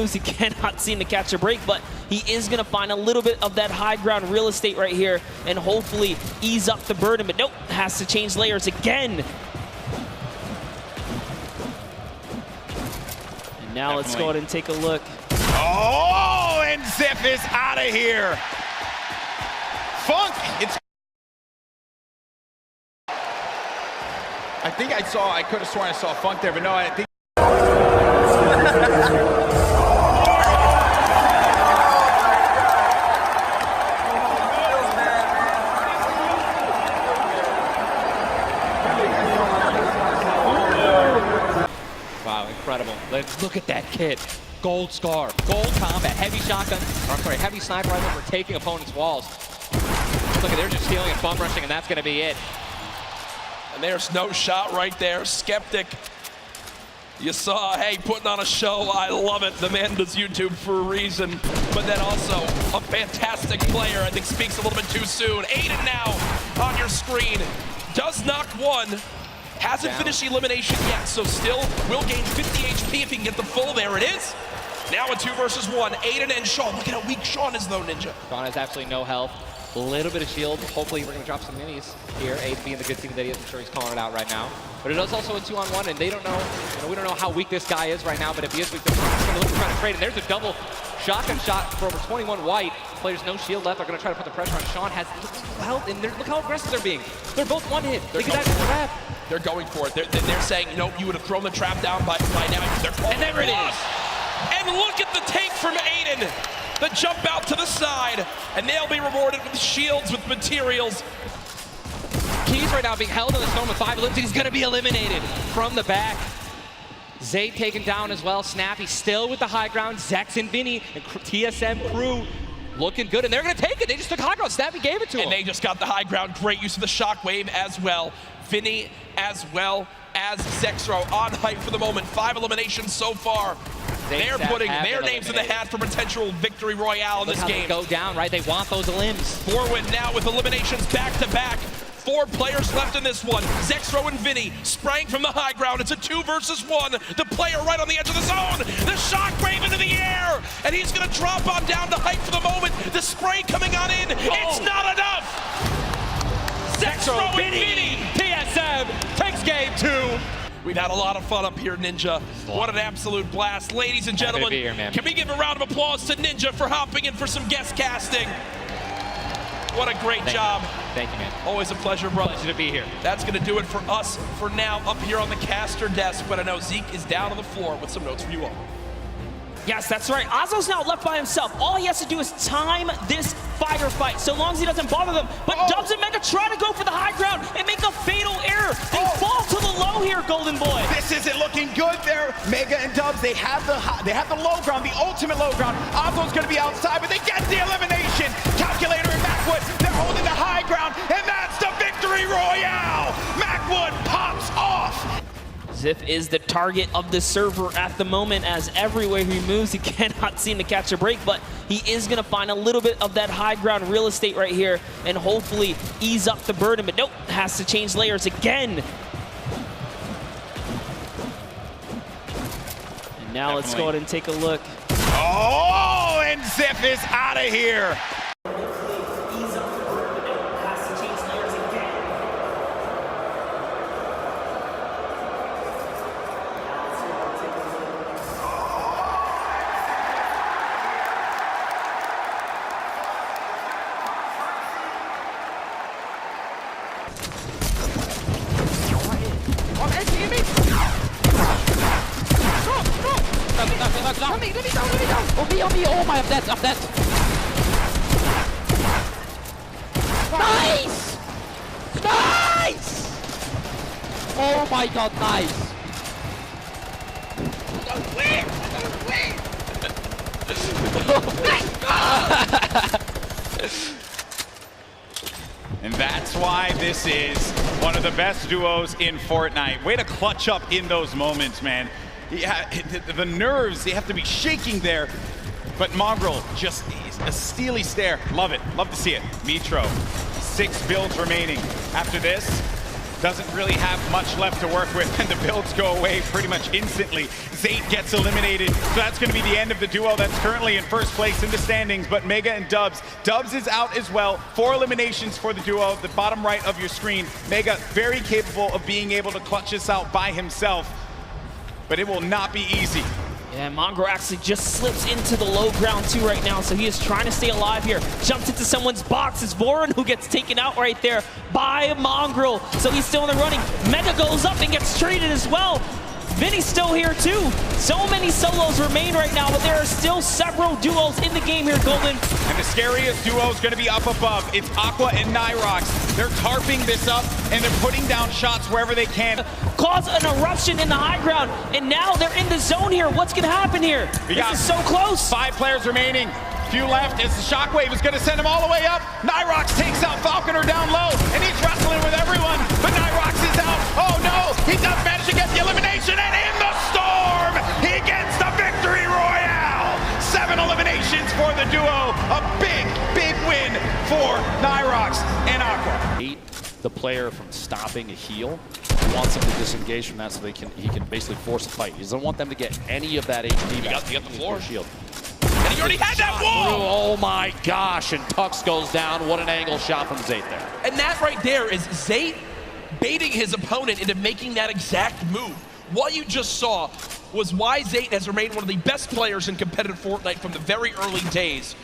moves, he cannot seem to catch a break, but he is going to find a little bit of that high ground real estate right here and hopefully ease up the burden. But nope, has to change layers again. And now let's go ahead and take a look. Oh, and xxif is out of here. Funk, it's... I could have sworn I saw Funk there, but no, I think... Wow, incredible. Let's look at that kit. Gold scar, gold combat, heavy shotgun, or I'm sorry, heavy sniper rifle for taking opponents' walls. Look at, they're just stealing and bum rushing, and that's going to be it. And there's no shot right there. Skeptic, you saw, hey, putting on a show. I love it. The man does YouTube for a reason. But then also a fantastic player. I think speaks a little bit too soon. Aydan now on your screen. Does knock one. Hasn't finished the elimination yet, so still will gain 50 HP if he can get the full. There it is. Now a 2 versus 1. Aydan and Sean. Look at how weak Sean is though, Ninja. Sean has absolutely no health. A little bit of shield. Hopefully we're going to drop some minis here. Abe being the good team that he is. I'm sure he's calling it out right now. But it is also a 2-on-1, and they don't know, we don't know how weak this guy is right now, but if he is weak, they're going to look to try to trade. And there's a double shotgun shot for over 21 white. Players no shield left. They're going to try to put the pressure on. Sean has health, and look how aggressive they're being. They're both one hit. They get out of the trap. They're going for it. They're saying, you know, you would have thrown the trap down by now. And there it is. And look at the take from Aydan. The jump out to the side, and they'll be rewarded with shields, with materials. Keys right now being held in the storm with 5 limbs. He's going to be eliminated from the back. Zayd taken down as well. Snappy still with the high ground. Zex and Vinny and TSM crew looking good, and they're going to take it. They just took high ground. Snappy gave it to him. And they just got the high ground. Great use of the shockwave as well. Vinny as well as xxif on hype for the moment. 5 eliminations so far. They're putting their names in the hat for potential victory royale in this game. Go down, right? They want those limbs. Forward now with eliminations back to back. 4 players left in this one. xxif and Vinny spraying from the high ground. It's a 2 versus 1. The player right on the edge of the zone. The shockwave into the air. And he's going to drop on down to hype for the moment. The spray coming on in. It's not enough. xxif and Vinny. TSM takes game 2. We've had a lot of fun up here, Ninja. What an absolute blast. Ladies and gentlemen, can we give a round of applause to Ninja for hopping in for some guest casting? What a great job. Thank you, man. Always a pleasure, brother. Pleasure to be here. That's going to do it for us for now up here on the caster desk, but I know Zeke is down on the floor with some notes for you all. Yes, that's right. Azo's now left by himself. All he has to do is time this firefight, so long as he doesn't bother them. But Dubs and Mega try to go for the high ground and make a fatal error. They fall to the low here, Golden Boy. This isn't looking good there. Mega and Dubs, they have the low ground, the ultimate low ground. Azo's going to be outside, but they get the elimination. Calculator and Macwood, they're holding the high ground, and that's the victory royale. Macwood pops off. xxif is the target of the server at the moment, as everywhere he moves, he cannot seem to catch a break, but he is going to find a little bit of that high ground real estate right here and hopefully ease up the burden. But nope, has to change layers again. And now let's go ahead and take a look. Oh, and xxif is out of here. Let me down. On me. Oh my, I'm dead. Nice! Nice! Oh my god, nice. And that's why this is one of the best duos in Fortnite. Way to clutch up in those moments, man. Yeah, the nerves, they have to be shaking there. But Mongraal, just a steely stare. Love it. Love to see it. Mitro, 6 builds remaining. After this, doesn't really have much left to work with, and the builds go away pretty much instantly. Zayt gets eliminated, so that's going to be the end of the duo that's currently in first place in the standings, but Mega and Dubs. Dubs is out as well. 4 eliminations for the duo, the bottom right of your screen. Mega very capable of being able to clutch this out by himself, but it will not be easy. Yeah, Mongraal actually just slips into the low ground too right now, so he is trying to stay alive here. Jumps into someone's box. It's Voron who gets taken out right there by Mongraal, so he's still in the running. Mega goes up and gets traded as well. Vinny's still here too. So many solos remain right now, but there are still several duos in the game here, Golden. And the scariest duo is going to be up above. It's Aqua and Nirox. They're carping this up, and they're putting down shots wherever they can. Cause an eruption in the high ground, and now they're in the zone here. What's going to happen here? This is so close. 5 players remaining. Few left as the shockwave is going to send him all the way up. Nirox takes out Falconer down low, and he's wrestling with everyone, but Nirox is out. Oh no, he does manage to get the elimination, and in the storm, he gets the victory royale. 7 eliminations for the duo. A big, big win for Nirox and Aqua. The player from stopping a heal. He wants him to disengage from that so he can basically force a fight. He doesn't want them to get any of that HP back. You got the floor. Shield. And he already had that wall! Oh my gosh, and Tux goes down. What an angle shot from Zayt there. And that right there is Zayt baiting his opponent into making that exact move. What you just saw was why Zayt has remained one of the best players in competitive Fortnite from the very early days.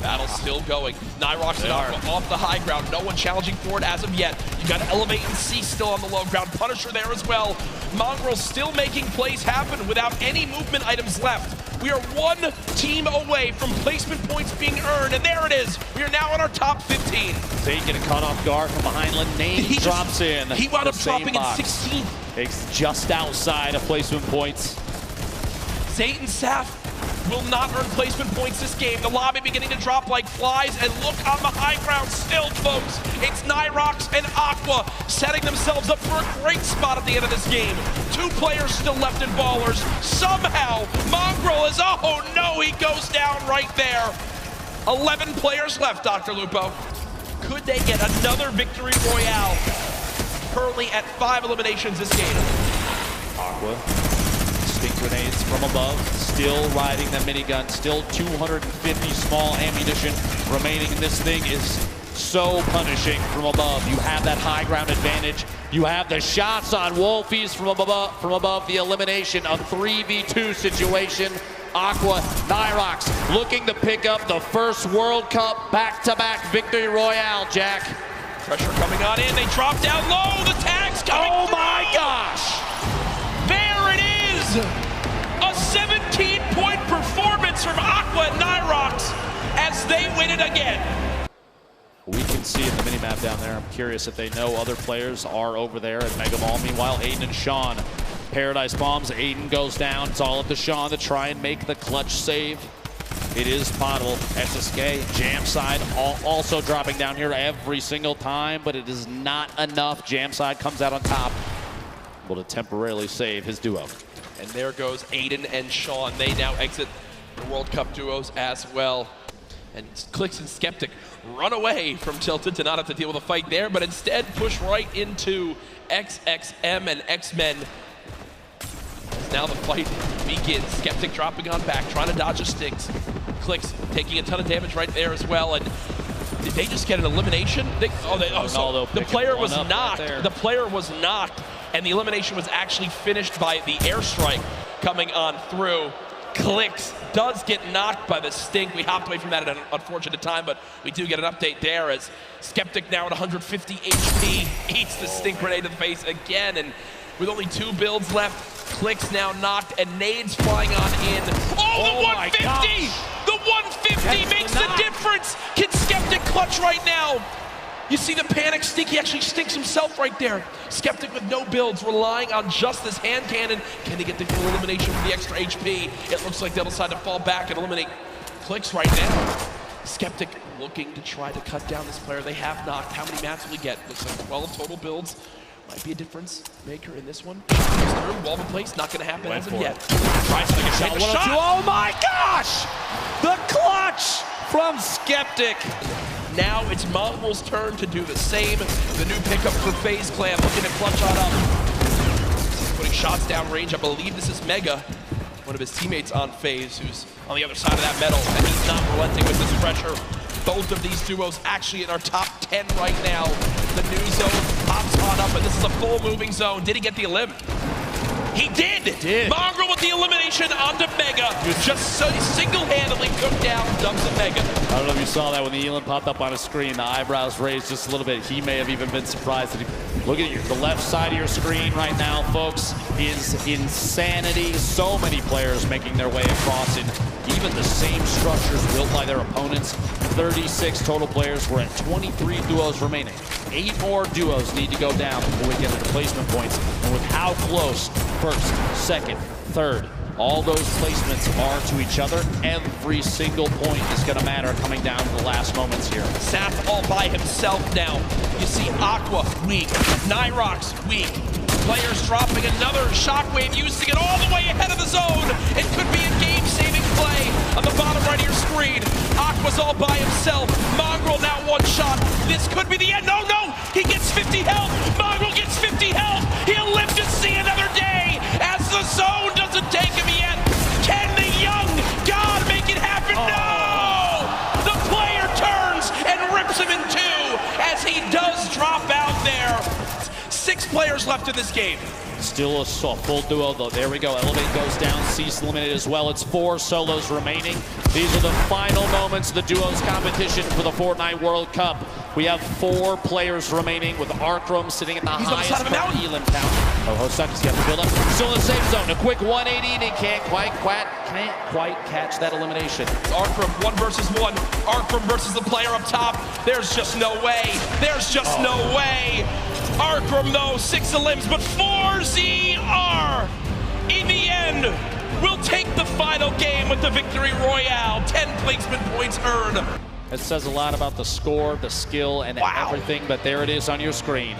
Battle still going. Nirox and Aqua off the high ground. No one challenging for it as of yet. You got Elevate and C still on the low ground. Punisher there as well. Mongraal still making plays happen without any movement items left. We are 1 team away from placement points being earned, and there it is. We are now in our top 15. Zayt getting caught off guard from behind. Name drops in. He wound up dropping in box. 16th. It's just outside of placement points. Zayt and Saf will not earn placement points this game. The lobby beginning to drop like flies, and look on the high ground still, folks. It's Nirox and Aqua setting themselves up for a great spot at the end of this game. 2 players still left in Ballers. Somehow, Mongraal is, oh no, he goes down right there. 11 players left, drlupo. Could they get another victory royale? Currently at 5 eliminations this game. Aqua. Stink grenades from above, still riding the minigun, still 250 small ammunition remaining. This thing is so punishing from above. You have that high ground advantage. You have the shots on Wolfies from above the elimination, a 3v2 situation. Aqua, Nirox looking to pick up the first World Cup back-to-back victory royale, Jack. Pressure coming on in, they drop down low, the tag's coming through. My gosh! There it is! A 17-point performance from Aqua and Nirox as they win it again. We can see at the minimap down there. I'm curious if they know other players are over there at Mega Mall. Meanwhile, Aydan and Sean, Paradise bombs. Aydan goes down. It's all up to Sean to try and make the clutch save. It is potable. SSK, Jam side, also dropping down here every single time, but it is not enough. Jam side comes out on top, able to temporarily save his duo. And there goes Aydan and Sean. They now exit the World Cup duos as well. And Clicks and Skeptic run away from Tilted to not have to deal with a fight there, but instead push right into xxm and X-Men. Now the fight begins. Skeptic dropping on back, trying to dodge the sticks. Clicks taking a ton of damage right there as well. And did they just get an elimination? The player was knocked. The player was knocked, and the elimination was actually finished by the airstrike coming on through. Clicks does get knocked by the stink. We hopped away from that at an unfortunate time, but we do get an update there as Skeptic now at 150 HP eats the stink grenade to the face again, and with only 2 builds left, Clicks now knocked and nades flying on in. Oh, the 150! The 150 makes the difference! Can Skeptic clutch right now? You see the panic stink, he actually stinks himself right there. Skeptic with no builds, relying on just this hand cannon. Can he get the full elimination for the extra HP? It looks like they'll decide to fall back and eliminate Clicks right now. Skeptic looking to try to cut down this player. They have knocked. How many mats will he get? Looks like 12 total builds. Might be a difference maker in this one. Wall in place, not gonna happen as of yet. Tries to take a shot. Oh my gosh! The clutch from Skeptic. Now it's Mongraal's turn to do the same. The new pickup for Faze Clan looking to clutch on up. Putting shots down range. I believe this is Mega, one of his teammates on Faze, who's on the other side of that metal, and he's not relenting with this pressure. Both of these duos actually in our top 10 right now. The new zone pops on up, and this is a full moving zone. Did he get the elim? He did! Mongraal with the elimination onto Mega. Just so single-handedly took down Dubs and Mega. I don't know if you saw that when the elim popped up on his screen. The eyebrows raised just a little bit. He may have even been surprised. Look at the left side of your screen right now, folks, is insanity. So many players making their way across in even the same structures built by their opponents. 36 total players. We're at 23 duos remaining. 8 more duos need to go down before we get to the placement points. And with how close first, second, third, all those placements are to each other, every single point is going to matter coming down to the last moments here. Sap all by himself now. You see Aqua weak, Nyrox weak. Players dropping another shockwave, using it all the way ahead of the zone. It could be a game-saving play on the bottom right of your screen. Aqua's all by himself. Mongraal now one shot. This could be the end. No, no! He gets 50 health. Mongraal gets 50 health. He'll live to see another day as the zone doesn't take him yet. Can the young god make it happen? No! The player turns and rips him in two as he does drop out there. 6 players left in this game. Still a full duo, though. There we go. Elevate goes down. Cease eliminated as well. It's 4 solos remaining. These are the final moments of the duos competition for the Fortnite World Cup. We have 4 players remaining with Arkram sitting at the highest elim count. Oh, Hosuckus, you have to build up. Still in the safe zone. A quick 180, and he can't quite catch that elimination. Arkram 1 versus 1. Arkram versus the player up top. There's just no way. There's just no way. Arkram, though, 6 elims, but 4 ZR in the end will take the final game with the victory royale. 10 placement points earned. It says a lot about the score, the skill, and everything, but there it is on your screen.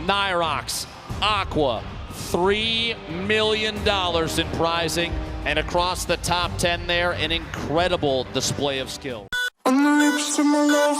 Nyrox, Aqua, $3 million in prizing, and across the top 10 there, an incredible display of skill. On the lips of my love,